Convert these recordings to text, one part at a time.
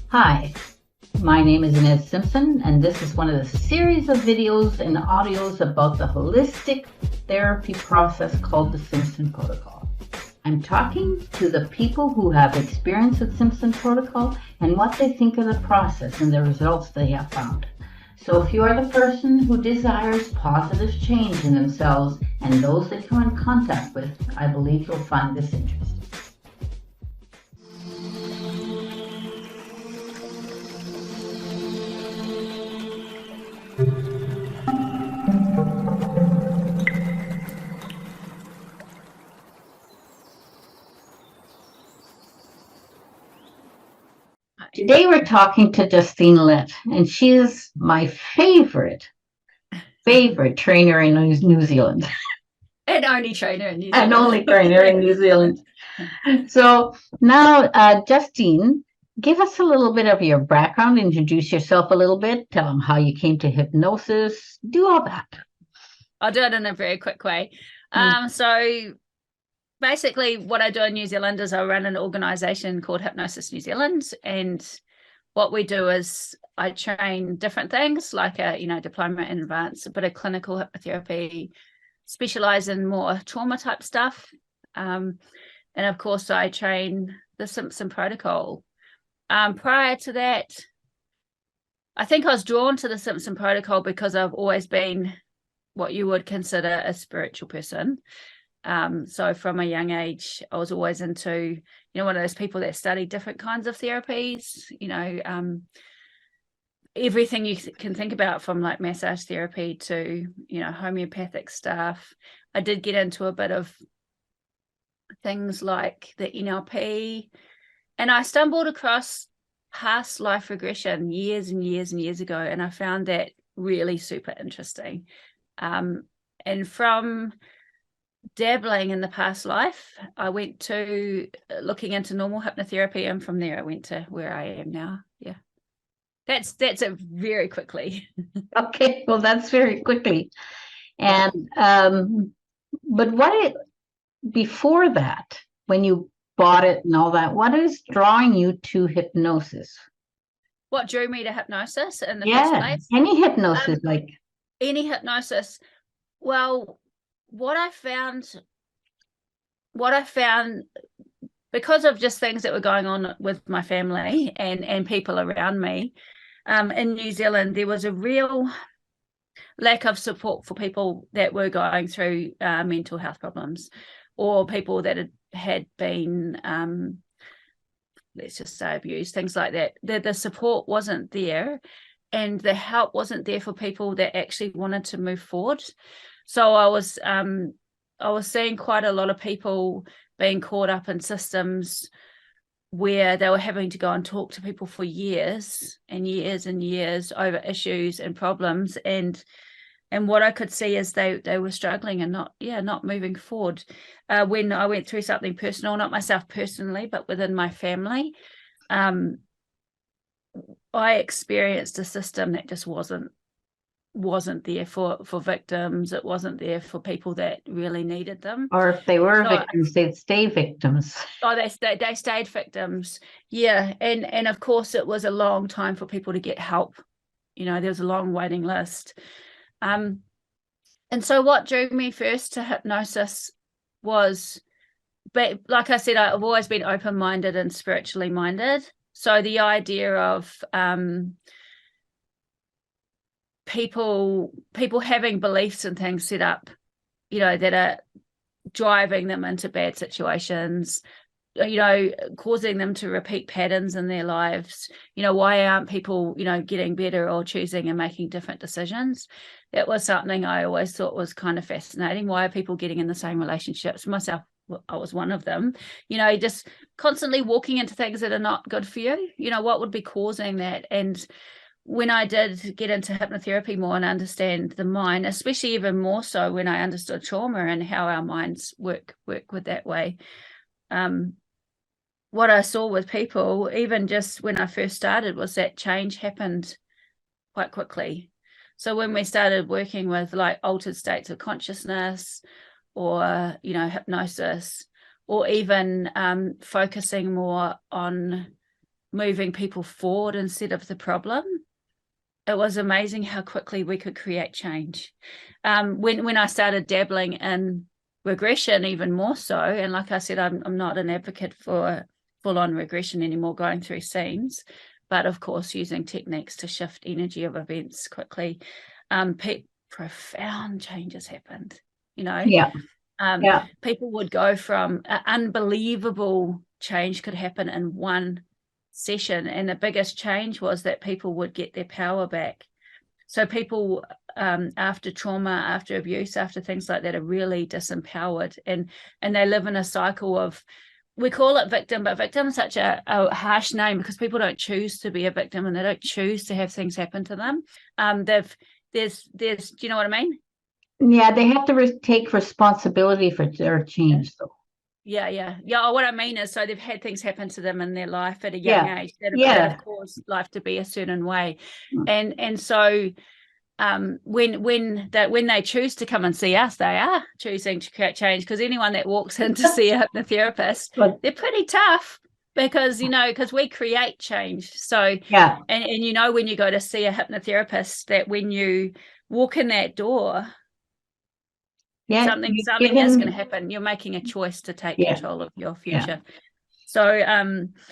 Hi, my name is Inez Simpson, and this is one of the series of videos and audios about the holistic therapy process called the Simpson Protocol. I'm talking to the people who have experience with Simpson Protocol and what they think of the process and the results they have found. So if you are the person who desires positive change in themselves and those they come in contact with, I believe you'll find this interesting. Today we're talking to Justine Lette, and she is my favorite trainer in New Zealand, And only trainer in New and Zealand. only trainer in New Zealand. So now, Justine, give us a little bit of your background, introduce yourself a little bit, tell them how you came to hypnosis, do all that. I'll do it in a very quick way. So basically what I do in New Zealand is I run an organization called Hypnosis New Zealand, and what we do is I train different things like a diploma in advanced, a bit of clinical hypnotherapy, specialize in more trauma type stuff, and of course I train the Simpson Protocol. Prior to that, I think I was drawn to the Simpson Protocol because I've always been what you would consider a spiritual person. So from a young age, I was always into, one of those people that study different kinds of therapies, everything you can think about, from like massage therapy to, homeopathic stuff. I did get into a bit of things like the NLP, and I stumbled across past life regression years and years and years ago, and I found that really super interesting. And from dabbling in the past life, I went to looking into normal hypnotherapy, and from there I went to where I am now. Yeah, that's it very quickly. Okay, well, that's very quickly. And but before that, when you bought it and all that, what is drawing you to hypnosis? What drew me to hypnosis in the first place? Any hypnosis, like any hypnosis. Well, what I found because of just things that were going on with my family and people around me, in New Zealand, there was a real lack of support for people that were going through mental health problems, or people that had been, let's just say, abused, things like that. The support wasn't there, and the help wasn't there for people that actually wanted to move forward. So I was seeing quite a lot of people being caught up in systems where they were having to go and talk to people for years and years and years over issues and problems, and what I could see is they were struggling and not moving forward. When I went through something personal, not myself personally, but within my family, I experienced a system that just wasn't there for victims. It wasn't there for people that really needed them. Or if they were victims, they'd stay victims. Oh, they stayed victims. Yeah. And of course it was a long time for people to get help. There was a long waiting list. And so what drew me first to hypnosis was, but like I said, I've always been open-minded and spiritually minded. So the idea of people having beliefs and things set up, that are driving them into bad situations, causing them to repeat patterns in their lives. Why aren't people, getting better or choosing and making different decisions? That was something I always thought was kind of fascinating. Why are people getting in the same relationships? Myself, I was one of them. Just constantly walking into things that are not good for you. What would be causing that? And when I did get into hypnotherapy more and understand the mind, especially even more so when I understood trauma and how our minds work with that way, what I saw with people, even just when I first started, was that change happened quite quickly. So when we started working with like altered states of consciousness, or hypnosis, or even focusing more on moving people forward instead of the problem, it was amazing how quickly we could create change. When I started dabbling in regression, even more so, and like I said, I'm not an advocate for full-on regression anymore, going through scenes, but of course using techniques to shift energy of events quickly. Profound changes happened, you know. People would go from unbelievable change could happen in one session, and the biggest change was that people would get their power back. So people after trauma, after abuse, after things like that, are really disempowered, and they live in a cycle of, we call it victim, but victim is such a harsh name because people don't choose to be a victim, and they don't choose to have things happen to them. There's do you know what I mean? Yeah, they have to take responsibility for their change, though. Yeah. What I mean is, so they've had things happen to them in their life at a young age that have caused life to be a certain way, and so when they choose to come and see us, they are choosing to create change, because anyone that walks in to see a hypnotherapist, they're pretty tough, because we create change. So and when you go to see a hypnotherapist, that when you walk in that door, something is going to happen. You're making a choice to take control of your future. So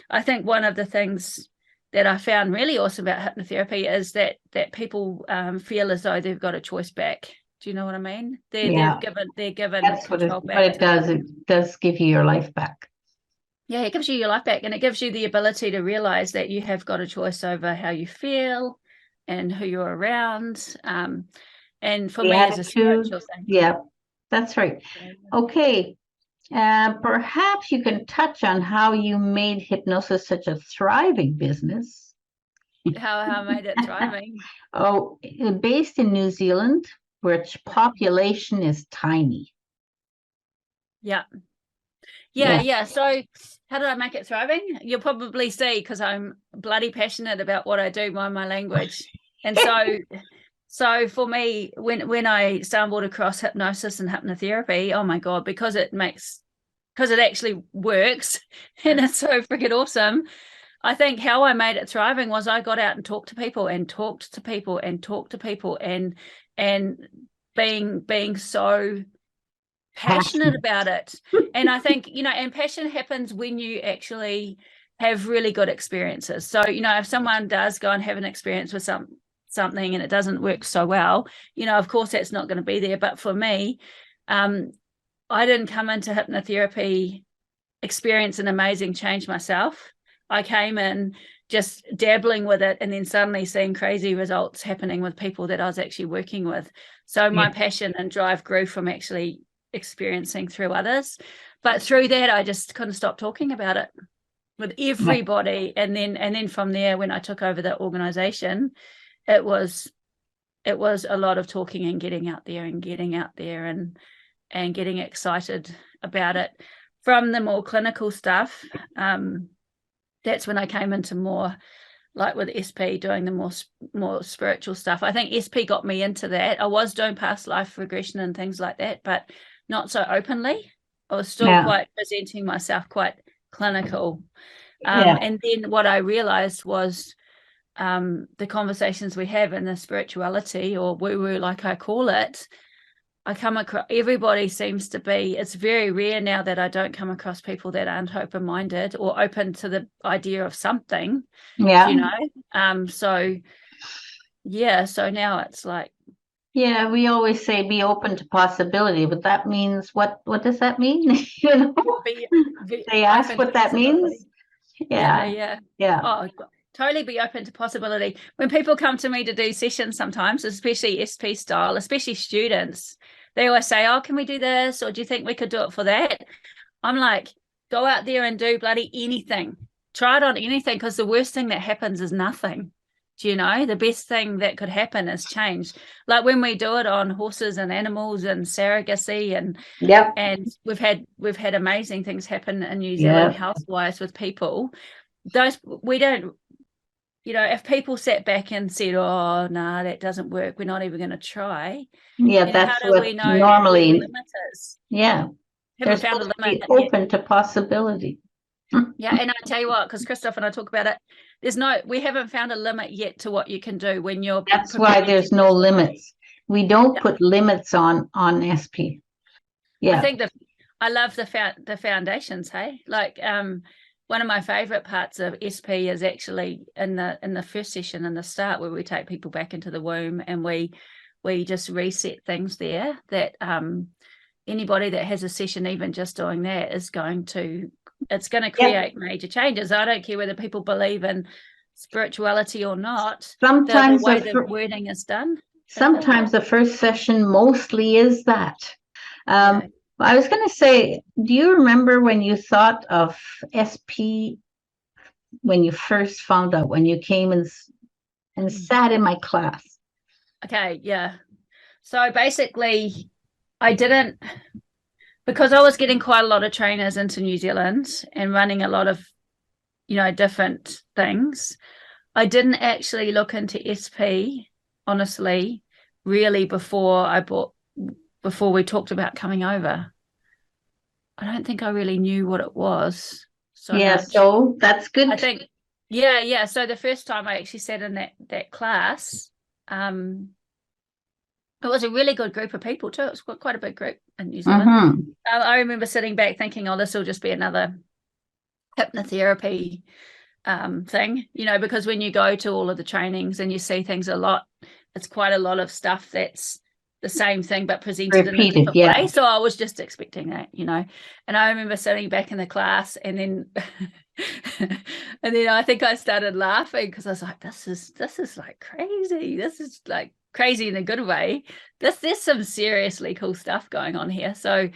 I think one of the things that I found really awesome about hypnotherapy is that people feel as though they've got a choice back. Do you know what I mean? They're given That's control what back. It does. It does give you your life back. Yeah, it gives you your life back, and it gives you the ability to realize that you have got a choice over how you feel and who you're around. And for me, as a spiritual thing. Yeah, that's right. Okay. Perhaps you can touch on how you made hypnosis such a thriving business. How I made it thriving? Based in New Zealand, which population is tiny. Yeah. So how did I make it thriving? You'll probably see, because I'm bloody passionate about what I do, mind my language. And so for me, when I stumbled across hypnosis and hypnotherapy, oh my God, because it actually works and it's so freaking awesome. I think how I made it thriving was I got out and talked to people and talked to people and talked to people, and being so passionate about it. And I think, and passion happens when you actually have really good experiences. So, if someone does go and have an experience with something and it doesn't work so well, of course that's not going to be there. But for me, I didn't come into hypnotherapy experience an amazing change myself. I came in just dabbling with it, and then suddenly seeing crazy results happening with people that I was actually working with. So my passion and drive grew from actually experiencing through others. But through that, I just couldn't stop talking about it with everybody. And then from there, when I took over the organization, it was a lot of talking and getting out there and getting excited about it. From the more clinical stuff, that's when I came into more, like with SP, doing the more spiritual stuff. I think SP got me into that. I was doing past life regression and things like that, but not so openly. I was still quite presenting myself quite clinical. And then what I realized was the conversations we have in the spirituality, or woo-woo, like I call it, I come across, everybody seems to be, it's very rare now that I don't come across people that aren't open-minded or open to the idea of something, so now it's like, we always say be open to possibility, but that means what does that mean? They ask what that means. Totally be open to possibility. When people come to me to do sessions sometimes, especially SP style, especially students, they always say, oh, can we do this, or do you think we could do it for that? I'm like, go out there and do bloody anything. Try it on anything, because the worst thing that happens is nothing. Do you know? The best thing that could happen is change. Like when we do it on horses and animals and surrogacy, and we've had amazing things happen in New Zealand health-wise with people. We don't, if people sat back and said, oh, no, that doesn't work, we're not even going to try. That's how do what we know normally where the limit is? They're Haven't found a supposed limit to be open to possibility. Yeah, and I tell you what, because Christoph and I talk about it, we haven't found a limit yet to what you can do when you're That's why there's no limits. We don't put limits on SP. I Yeah. think I love the foundations, hey? Like one of my favorite parts of SP is actually in the first session in the start, where we take people back into the womb and we just reset things there that anybody that has a session, even just doing that, is going to create major changes. I don't care whether people believe in spirituality or not. Sometimes the way the wording is done. Sometimes the first session mostly is that. I was going to say, do you remember when you thought of SP when you first found out, when you came and sat in my class? Okay, yeah. So basically, I didn't, because I was getting quite a lot of trainers into New Zealand and running a lot of, different things. I didn't actually look into SP, honestly, really before we talked about coming over. I don't think I really knew what it was so much. So that's good. I think, yeah. So the first time I actually sat in that class, it was a really good group of people too. It was quite a big group in New Zealand. I remember sitting back thinking, oh, this will just be another hypnotherapy thing, because when you go to all of the trainings and you see things a lot, it's quite a lot of stuff that's the same thing but presented in a different way. So I was just expecting that, and I remember sitting back in the class and then and then I think I started laughing because I was like, this is like crazy. This is like crazy in a good way. There's some seriously cool stuff going on here. So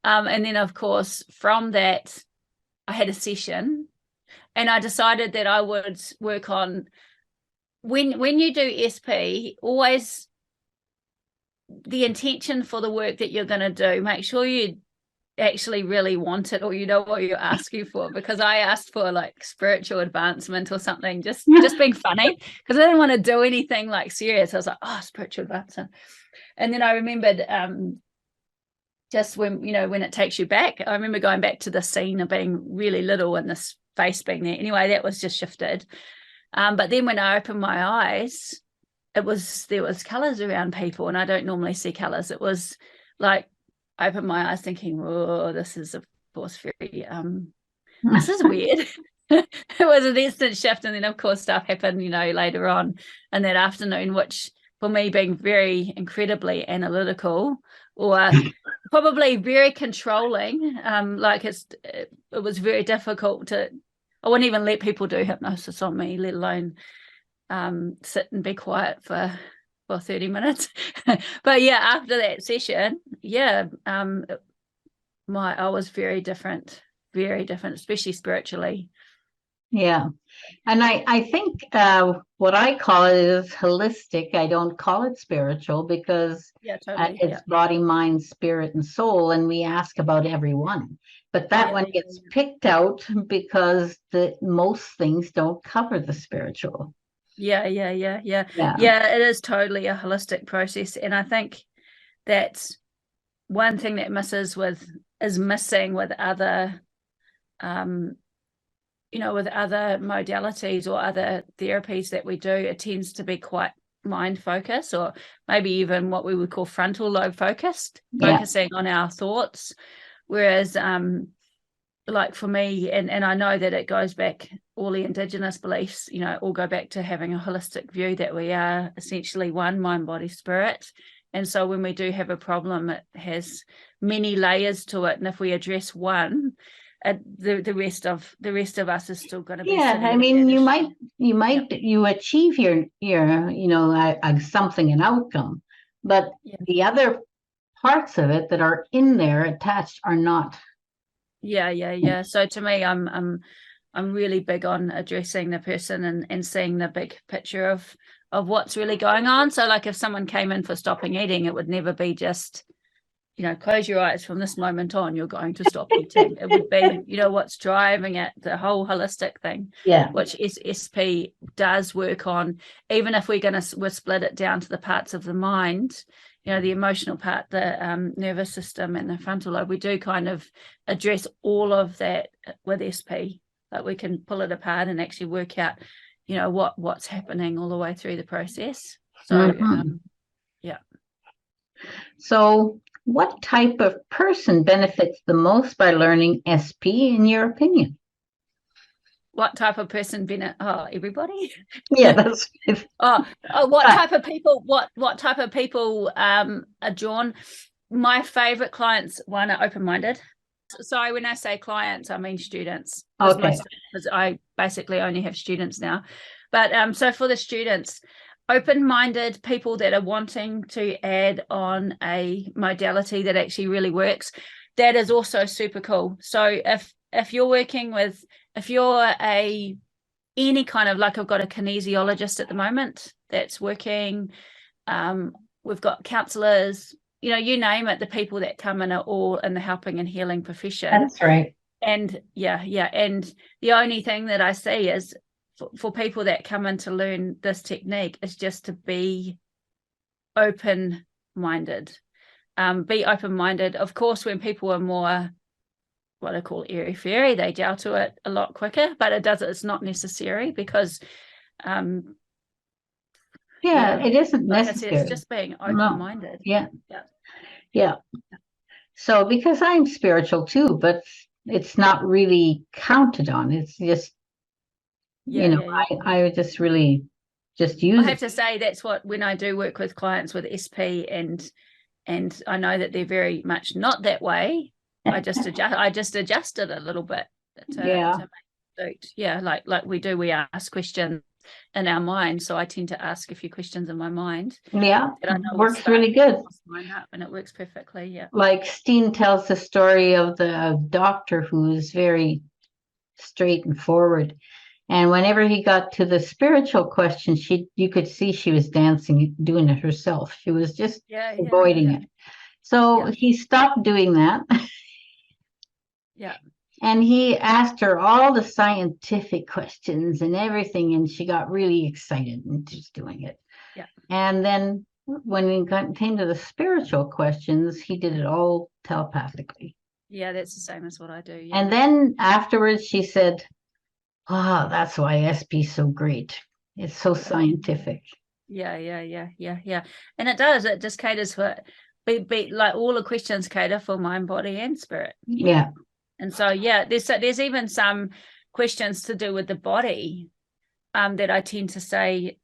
and then of course from that I had a session and I decided that I would work on, when you do SP, always the intention for the work that you're going to do, make sure you actually really want it, or you know what you're asking for, because I asked for like spiritual advancement or something, just being funny, because I didn't want to do anything like serious. I was like, oh, spiritual advancement. And then I remembered just when it takes you back, I remember going back to the scene of being really little and this face being there. Anyway, that was just shifted. But then when I opened my eyes, there was colors around people, and I don't normally see colors. It was like I opened my eyes thinking, oh, this is of course very this is weird. It was an instant shift, and then of course stuff happened later on in that afternoon, which for me, being very incredibly analytical or probably very controlling, it was very difficult I wouldn't even let people do hypnosis on me, let alone sit and be quiet for 30 minutes. But yeah, after that session, I was very different, especially spiritually. Yeah. And I think what I call it is holistic. I don't call it spiritual because it's body, mind, spirit, and soul. And we ask about everyone. But that one gets picked out because most things don't cover the spiritual. Yeah. It is totally a holistic process. And I think that's one thing that is missing with other with other modalities or other therapies that we do. It tends to be quite mind focused, or maybe even what we would call frontal lobe focused, focusing on our thoughts. Whereas like for me, and I know that it goes back, all the indigenous beliefs, all go back to having a holistic view that we are essentially one mind, body, spirit. And so when we do have a problem, it has many layers to it. And if we address one, the rest of us is still going to be. I mean, you achieve your something, an outcome, but the other parts of it that are in there attached are not. So to me, I'm really big on addressing the person and seeing the big picture of what's really going on. So like if someone came in for stopping eating, it would never be just close your eyes, from this moment on you're going to stop eating. It would be what's driving it, the whole holistic thing, which SP does work on. Even if we're split it down to the parts of the mind, the emotional part, the nervous system and the frontal lobe. We do kind of address all of that with SP. Like we can pull it apart and actually work out, what's happening all the way through the process. So, yeah. So what type of person benefits the most by learning SP, in your opinion? What type of person everybody? Yeah, that's what type of people, what type of people are drawn? My favorite clients, one, are open-minded. So when I say clients, I mean students. Okay. Because I basically only have students now. But so for the students, open-minded people that are wanting to add on a modality that actually really works, that is also super cool. So if you're working with, if you're any kind of, like I've got a kinesiologist at the moment that's working, we've got counselors, you name it, the people that come in are all in the helping and healing profession. That's right. And and the only thing that I see is for people that come in to learn this technique is just to be open-minded. Be open-minded. Of course, when people are more what I call airy-fairy, they gel to it a lot quicker, but it's not necessary because it isn't necessary. It's just being open-minded. No. Yeah. So because I'm spiritual too, but it's not really counted on. It's just, I just really just use it. I have to say that's what, when I do work with clients with SP and I know that they're very much not that way, I just adjust it a little bit to make suit. Like we ask questions in our mind, so I tend to ask a few questions in my mind. Yeah, it works really good. And it works perfectly. Yeah. Like Steen tells the story of the doctor who's very straight and forward, and whenever he got to the spiritual question, you could see she was dancing, doing it herself. She was just avoiding it. So he stopped doing that. Yeah. And he asked her all the scientific questions and everything, and she got really excited and just doing it. Yeah. And then when he came to the spiritual questions, he did it all telepathically. Yeah, that's the same as what I do. Yeah. And then afterwards, she said, "Oh, that's why SP is so great. It's so scientific." Yeah. And it does. It just caters for, like all the questions cater for mind, body, and spirit. Yeah. And so, there's even some questions to do with the body that I tend to say,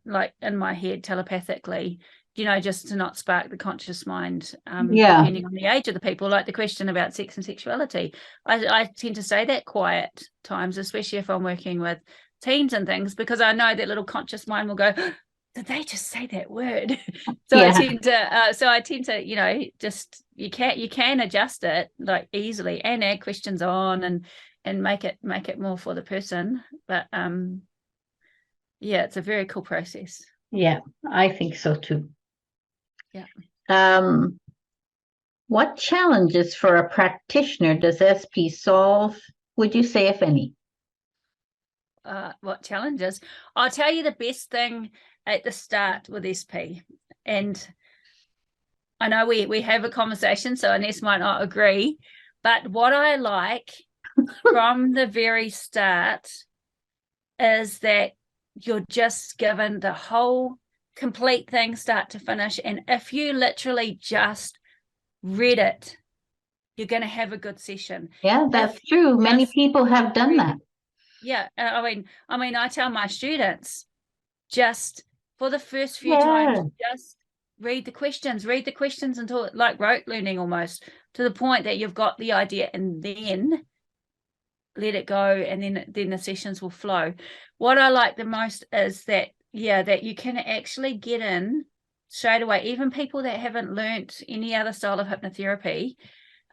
like in my head telepathically, just to not spark the conscious mind, depending on the age of the people, like the question about sex and sexuality. I tend to say that quiet times, especially if I'm working with teens and things, because I know that little conscious mind will go, did they just say that word? So I tend to, just you can adjust it like easily and add questions on and make it more for the person. But it's a very cool process. Yeah, I think so too. Yeah. What challenges for a practitioner does SP solve, would you say, if any? What challenges? I'll tell you the best thing at the start with SP, and I know we have a conversation, so Ines might not agree, but what I like from the very start is that you're just given the whole complete thing, start to finish, and if you literally just read it, you're going to have a good session. Yeah, that's true. Many people have done that. Yeah, I mean, I tell my students, just for the first few times, just read the questions until like rote learning almost, to the point that you've got the idea, and then let it go, and then the sessions will flow. What I like the most is that you can actually get in straight away, even people that haven't learnt any other style of hypnotherapy.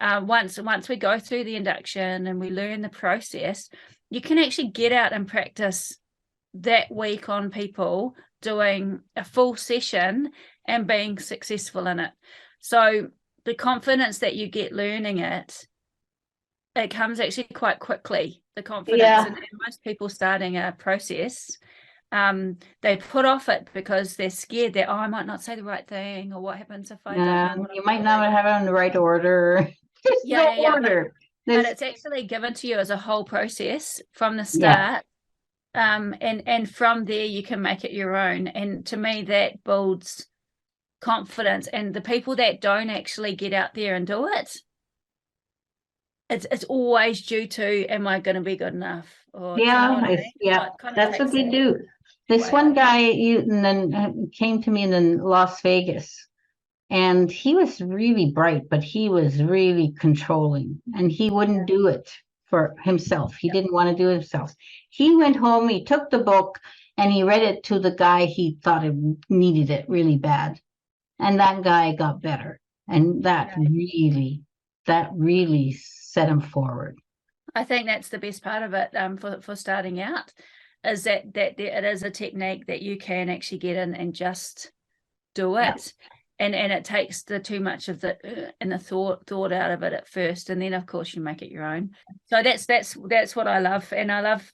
Once we go through the induction and we learn the process, you can actually get out and practice that week on people, doing a full session and being successful in it. So the confidence that you get learning it comes actually quite quickly. The confidence, and most people starting a process they put off it because they're scared that, I might not say the right thing, or what happens if I don't know what You I'm might doing. not have it in the right order. There's no order. But it's actually given to you as a whole process from the Yeah. start. And from there you can make it your own. And to me, that builds confidence. And the people that don't actually get out there and do it, it's always due to, am I going to be good enough? Or do you know what I mean? Yeah, Kind of that's what takes they it do. This away. one guy and then came to me in Las Vegas, and he was really bright, but he was really controlling, and he wouldn't do it for himself. He didn't want to do it himself. He went home, he took the book, and he read it to the guy he thought it needed it really bad, and that guy got better, and that really set him forward. I think that's the best part of it, for starting out, is that it is a technique that you can actually get in and just do it. And it takes the too much of the and the thought out of it at first, and then of course you make it your own. So that's what I love. And I love,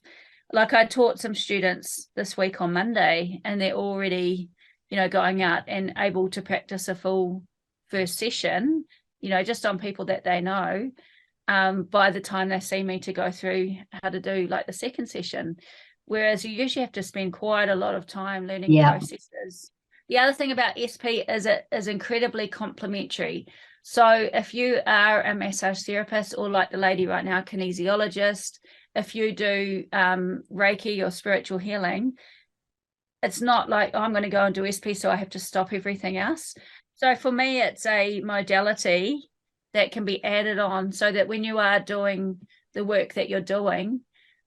like, I taught some students this week on Monday, and they're already, going out and able to practice a full first session, just on people that they know, by the time they see me to go through how to do like the second session. Whereas you usually have to spend quite a lot of time learning processes. The other thing about SP is it is incredibly complementary. So if you are a massage therapist, or like the lady right now, kinesiologist, if you do Reiki or spiritual healing, it's not like, I'm going to go and do SP, so I have to stop everything else. So for me, it's a modality that can be added on, so that when you are doing the work that you're doing,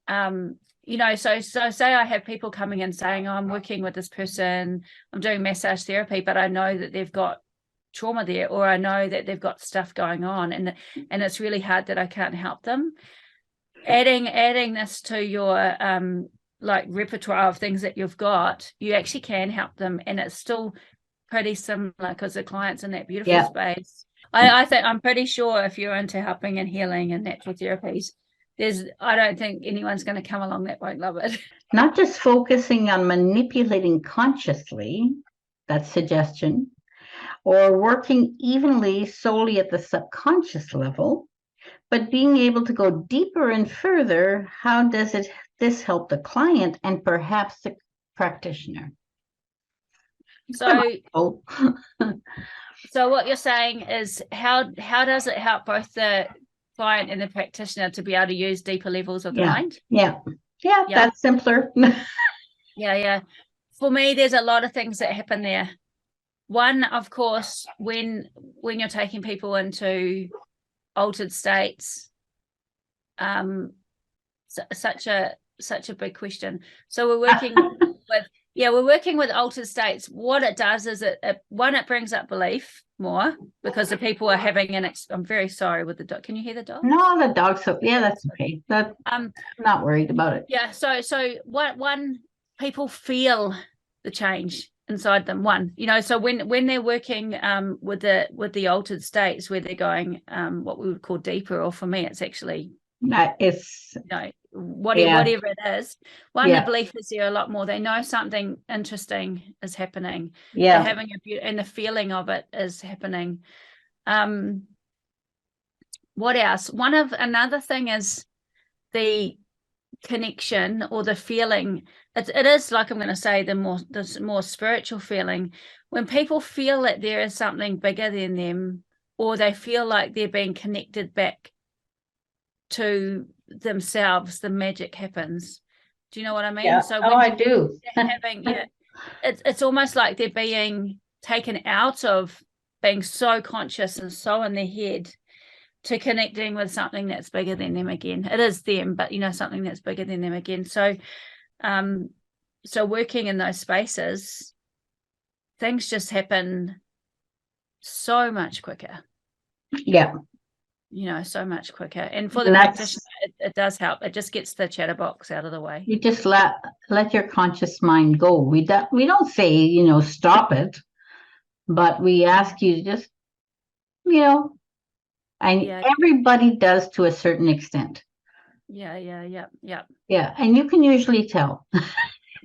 so say I have people coming in saying, I'm working with this person, I'm doing massage therapy, but I know that they've got trauma there, or I know that they've got stuff going on, and it's really hard that I can't help them. Adding this to your like repertoire of things that you've got, you actually can help them, and it's still pretty similar because the client's in that beautiful space. I think, I'm pretty sure if you're into helping and healing and natural therapies, I don't think anyone's going to come along that won't love it. Not just focusing on manipulating consciously, that's suggestion, or working evenly solely at the subconscious level, but being able to go deeper and further. How does this help the client and perhaps the practitioner? So so what you're saying is, how does it help both the client and the practitioner to be able to use deeper levels of the mind? Yeah, that's simpler. Yeah. For me, there's a lot of things that happen there. One, of course, when you're taking people into altered states, such a big question. So we're working with altered states. What it does is it brings up belief more, because the people are having I'm very sorry with the dog. Can you hear the dog? No, the dog's that's okay. I'm not worried about it. Yeah. So one, people feel the change inside them. So when they're working with the altered states, where they're going what we would call deeper, or for me it's actually it's whatever it is. The belief is there a lot more. They know something interesting is happening. They're having and the feeling of it is happening. What else? Another thing is the connection, or the feeling. It is, like, I'm going to say, the more spiritual feeling, when people feel that there is something bigger than them, or they feel like they're being connected back to themselves, the magic happens. Do you know what I mean? So I do. It's almost like they're being taken out of being so conscious and so in their head, to connecting with something that's bigger than them again. It is them, but something that's bigger than them again. So working in those spaces, things just happen so much quicker. So much quicker. And for the practitioner, it does help. It just gets the chatterbox out of the way. You just let your conscious mind go. We don't say, stop it, but we ask you to just, and everybody does to a certain extent. Yeah. And you can usually tell.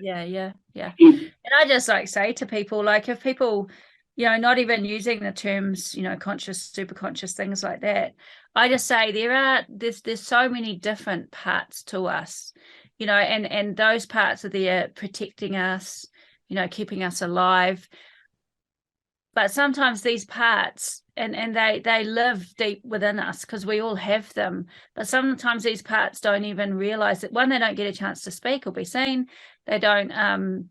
Yeah. And I just like say to people, like if people, not even using the terms, conscious, super conscious, things like that, I just say there's so many different parts to us, and those parts are there protecting us, keeping us alive. But sometimes these parts, and they live deep within us because we all have them. But sometimes these parts don't even realize that, one, they don't get a chance to speak or be seen. They don't,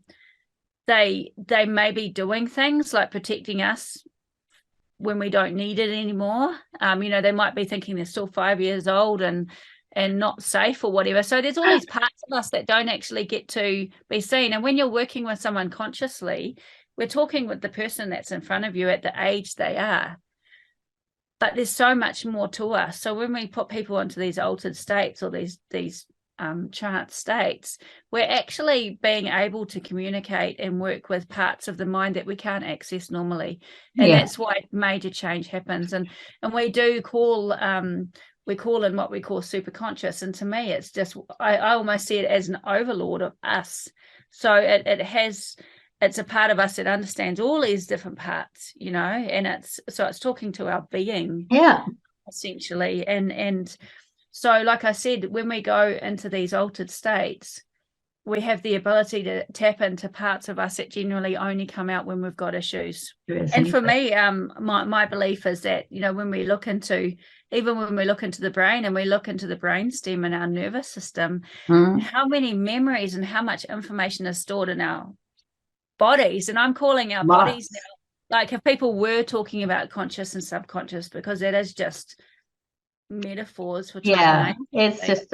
they may be doing things like protecting us when we don't need it anymore. They might be thinking they're still 5 years old and not safe or whatever. So there's all these parts of us that don't actually get to be seen. And when you're working with someone consciously, we're talking with the person that's in front of you at the age they are. But there's so much more to us. So when we put people into these altered states or these trance states, we're actually being able to communicate and work with parts of the mind that we can't access normally. And that's why major change happens. And we do call we call in what we call super conscious. And to me, it's just, I almost see it as an overlord of us. So it's a part of us that understands all these different parts, and it's talking to our being, essentially. And so, like I said, when we go into these altered states, we have the ability to tap into parts of us that generally only come out when we've got issues. And for me, my belief is that, when we look into the brain and we look into the brainstem and our nervous system, how many memories and how much information is stored in our bodies. And I'm calling our bodies now, like if people were talking about conscious and subconscious, because that is just metaphors for it's just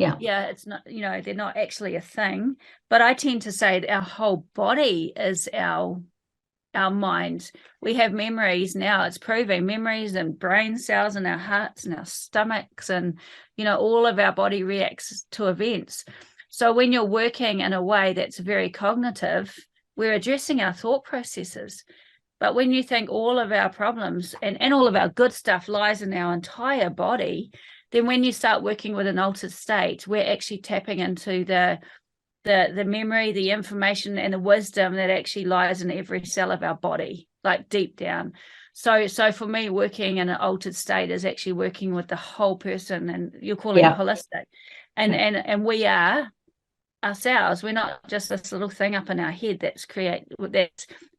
it's not, they're not actually a thing. But I tend to say that our whole body is our mind. We have memories now, it's proving, memories and brain cells in our hearts and our stomachs, and all of our body reacts to events. So when you're working in a way that's very cognitive, we're addressing our thought processes. But when you think all of our problems and all of our good stuff lies in our entire body, then when you start working with an altered state, we're actually tapping into the memory, the information, and the wisdom that actually lies in every cell of our body, like deep down. So for me, working in an altered state is actually working with the whole person, and you're calling it holistic. And we are ourselves. We're not just this little thing up in our head that's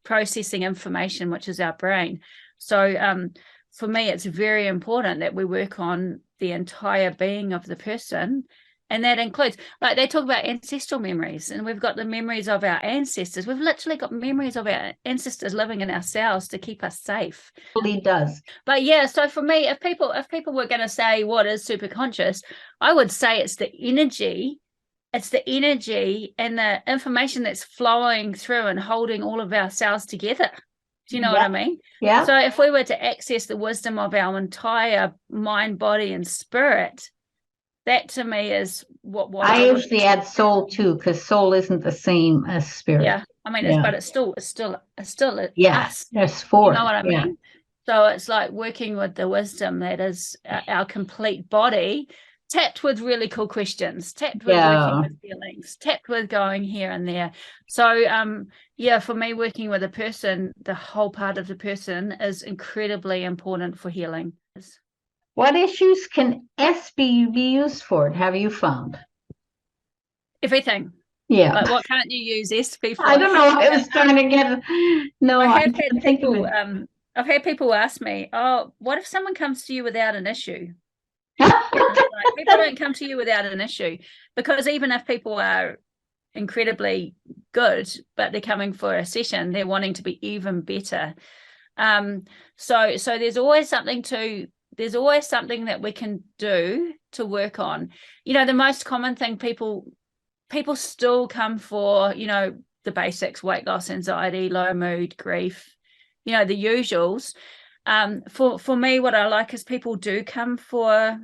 processing information, which is our brain. So for me, it's very important that we work on the entire being of the person. And that includes, like they talk about ancestral memories, and we've got the memories of our ancestors. We've literally got memories of our ancestors living in our cells to keep us safe. It really does. But yeah, so for me, if people were going to say what is super conscious, I would say it's the energy. It's the energy and the information that's flowing through and holding all of our cells together. Do you know what I mean? Yeah. So if we were to access the wisdom of our entire mind, body, and spirit, that to me is what I usually add soul too, because soul isn't the same as spirit. Yeah, I mean, but it's still us. There's four. You know what I mean? So it's like working with the wisdom that is our complete body, tapped with really cool questions, tapped with working with feelings, tapped with going here and there. So for me, working with a person, the whole part of the person is incredibly important for healing. What issues can SP be used for? Have you found? Everything. Yeah. Like, what can't you use SP for? I don't know. I was trying to get. No, I've had people ask me, "Oh, what if someone comes to you without an issue?" Like, people don't come to you without an issue, because even if people are incredibly good, but they're coming for a session, they're wanting to be even better. So there's always something that we can do to work on. The most common thing people still come for, the basics: weight loss, anxiety, low mood, grief, the usuals. For me, what I like is people do come for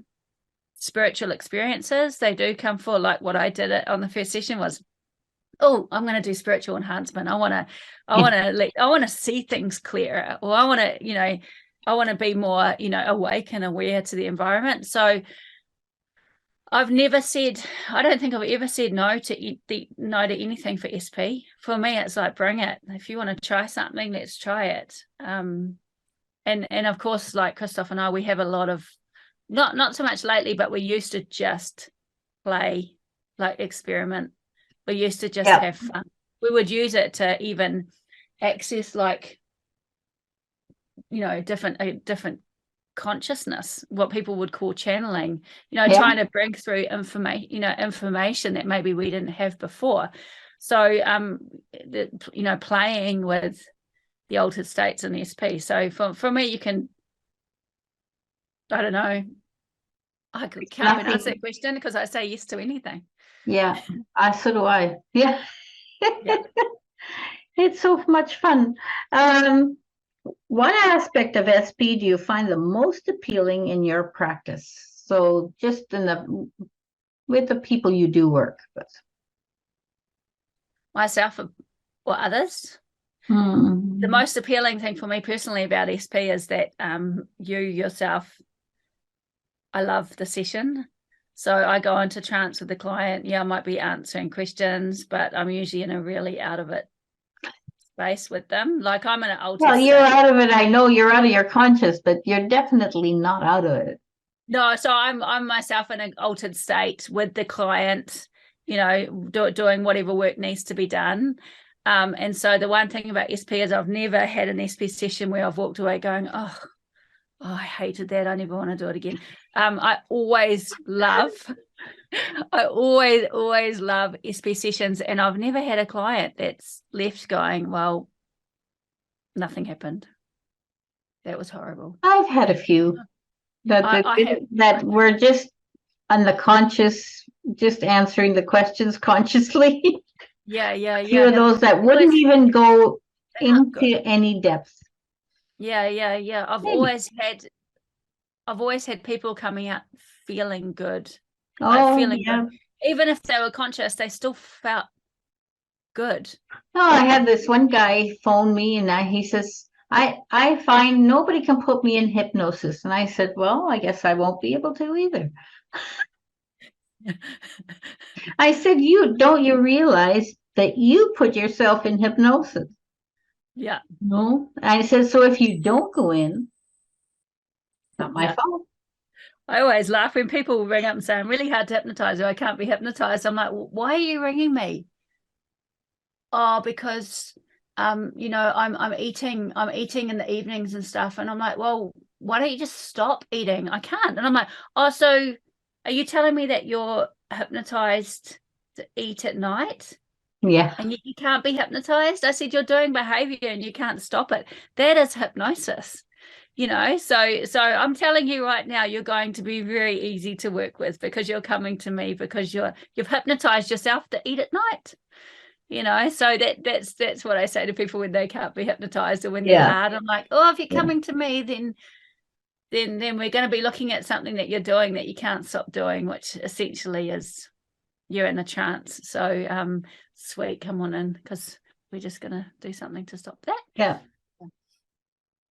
spiritual experiences. They do come for, like what I did on the first session was, oh, I'm going to do spiritual enhancement. I want to see things clearer, or I want to be more, awake and aware to the environment. So I've never said, I don't think I've ever said no to anything for SP. For me, it's like, bring it. If you want to try something, let's try it. And of course, like Christoph and I, we have a lot of, not so much lately, but we used to just play, like experiment. We used to just have fun. We would use it to even access, like, different consciousness, what people would call channeling, trying to bring through information that maybe we didn't have before. So playing with the altered states and the SP. So for me, you can, I don't know, I can't even answer that question because I say yes to anything. Yeah, so do I. Yeah. It's so much fun. What aspect of SP do you find the most appealing in your practice? So just with the people you do work with. Myself or others? Mm-hmm. The most appealing thing for me personally about SP is that you yourself, I love the session. So I go into trance with the client. Yeah, I might be answering questions, but I'm usually in a really out of it space with them. Like I'm in an altered Well, you're out of it. I know you're out of your conscious, but you're definitely not out of it. No, so I'm myself in an altered state with the client, doing whatever work needs to be done. And so the one thing about SP is I've never had an SP session where I've walked away going, oh, I hated that. I never want to do it again. I always love SP sessions, and I've never had a client that's left going, well, nothing happened. That was horrible. I've had a few that were just on the conscious, just answering the questions consciously. Yeah. A few of those that wouldn't even go into any depth. Yeah. I've always had people coming out feeling good. Good. Even if they were conscious, they still felt good. Oh, I had this one guy phone me and he says, I find nobody can put me in hypnosis. And I said, well, I guess I won't be able to either. I said, you realize that you put yourself in hypnosis? Yeah. No. I said, so if you don't go in, it's not my fault. I always laugh when people ring up and say, I'm really hard to hypnotize, or I can't be hypnotized. I'm like, why are you ringing me? Oh, because I'm eating in the evenings and stuff. And I'm like, well, why don't you just stop eating? I can't. And I'm like, oh, so are you telling me that you're hypnotized to eat at night? Yeah. And you can't be hypnotized? I said, you're doing behavior and you can't stop it. That is hypnosis. So I'm telling you right now, you're going to be very easy to work with because you're coming to me because you've hypnotized yourself to eat at night. So that's what I say to people when they can't be hypnotized or when they're hard. I'm like, oh, if you're coming to me, then we're going to be looking at something that you're doing that you can't stop doing, which essentially is you're in a trance. So sweet, come on in because we're just going to do something to stop that. Yeah.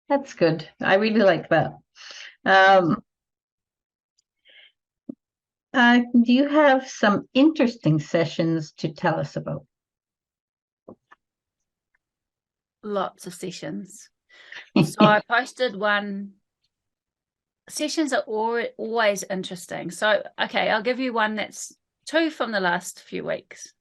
That's good. I really like that. Do you have some interesting sessions to tell us about? Lots of sessions. So I posted one. Sessions are always interesting. So, okay, I'll give you one that's two from the last few weeks.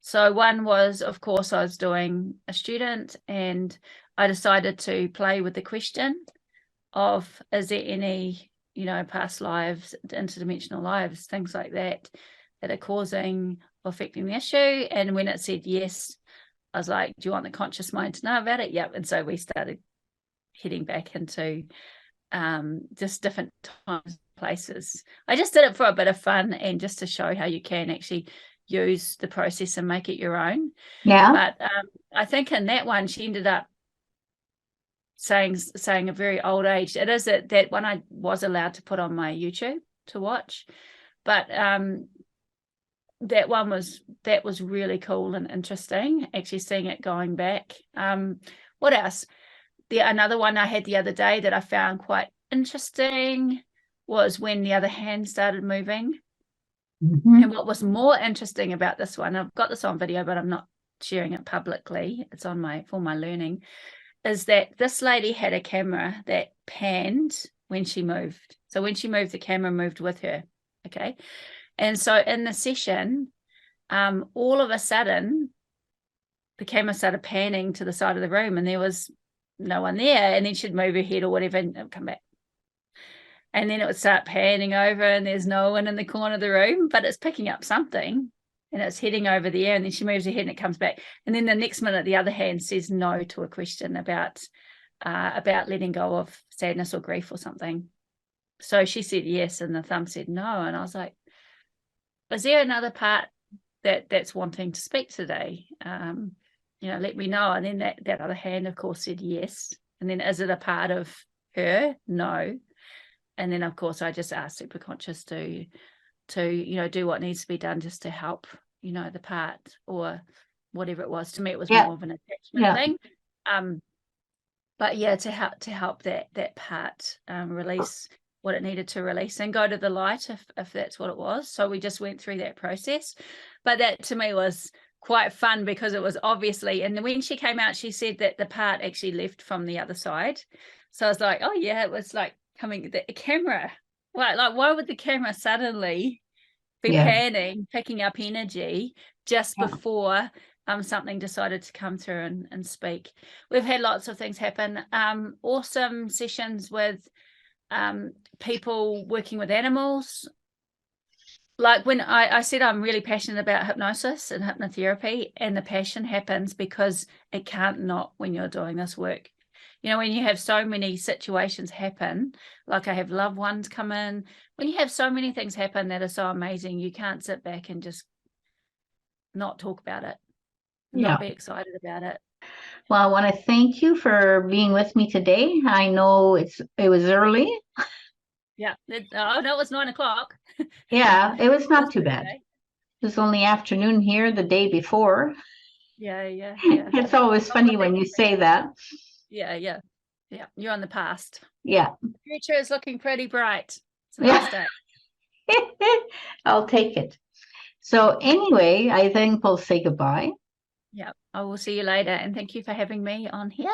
So one was, of course, I was doing a student and I decided to play with the question of, is there any, past lives, interdimensional lives, things like that are causing or affecting the issue? And when it said yes, I was like, do you want the conscious mind to know about it? Yep. And so we started heading back into just different times, places. I just did it for a bit of fun and just to show how you can actually use the process and make it your own. Yeah. But I think in that one, she ended up saying a very old age. It is that one I was allowed to put on my YouTube to watch. But that was really cool and interesting, actually seeing it going back. What else? Another one I had the other day that I found quite interesting was when the other hand started moving. Mm-hmm. And what was more interesting about this one, I've got this on video, but I'm not sharing it publicly. It's on for my learning, is that this lady had a camera that panned when she moved. So when she moved, the camera moved with her. Okay. And so in the session, all of a sudden, the camera started panning to the side of the room and there was no one there. And then she'd move her head or whatever and it would come back. And then it would start panning over and there's no one in the corner of the room, but it's picking up something and it's heading over there. And then she moves her head and it comes back. And then the next minute, the other hand says no to a question about letting go of sadness or grief or something. So she said yes and the thumb said no. And I was like, is there another part that's wanting to speak today? Let me know. And then that other hand, of course, said yes. And then is it a part of her? No. And then, of course, I just asked Superconscious to do what needs to be done just to help, the part or whatever it was. To me, it was more of an attachment thing. But yeah, to help that part release what it needed to release and go to the light if that's what it was. So we just went through that process. But that to me was quite fun because it was obviously, and when she came out, she said that the part actually left from the other side. So I was like, oh yeah, it was like coming the camera. Why would the camera suddenly be panning, picking up energy just before something decided to come through and speak? We've had lots of things happen. Awesome sessions with people working with animals. Like when I said I'm really passionate about hypnosis and hypnotherapy, and the passion happens because it can't not when you're doing this work. When you have so many situations happen, like I have loved ones come in, when you have so many things happen that are so amazing, you can't sit back and just not talk about it, not be excited about it. Well, I want to thank you for being with me today. I know it was early. Yeah. No, it was 9 o'clock. Yeah, it was not too bad. It was only afternoon here the day before. Yeah. It's always funny when you say that. Yeah. You're on the past. Yeah. The future is looking pretty bright. It's a nice day. I'll take it. So anyway, I think we'll say goodbye. Yeah. I will see you later. And thank you for having me on here.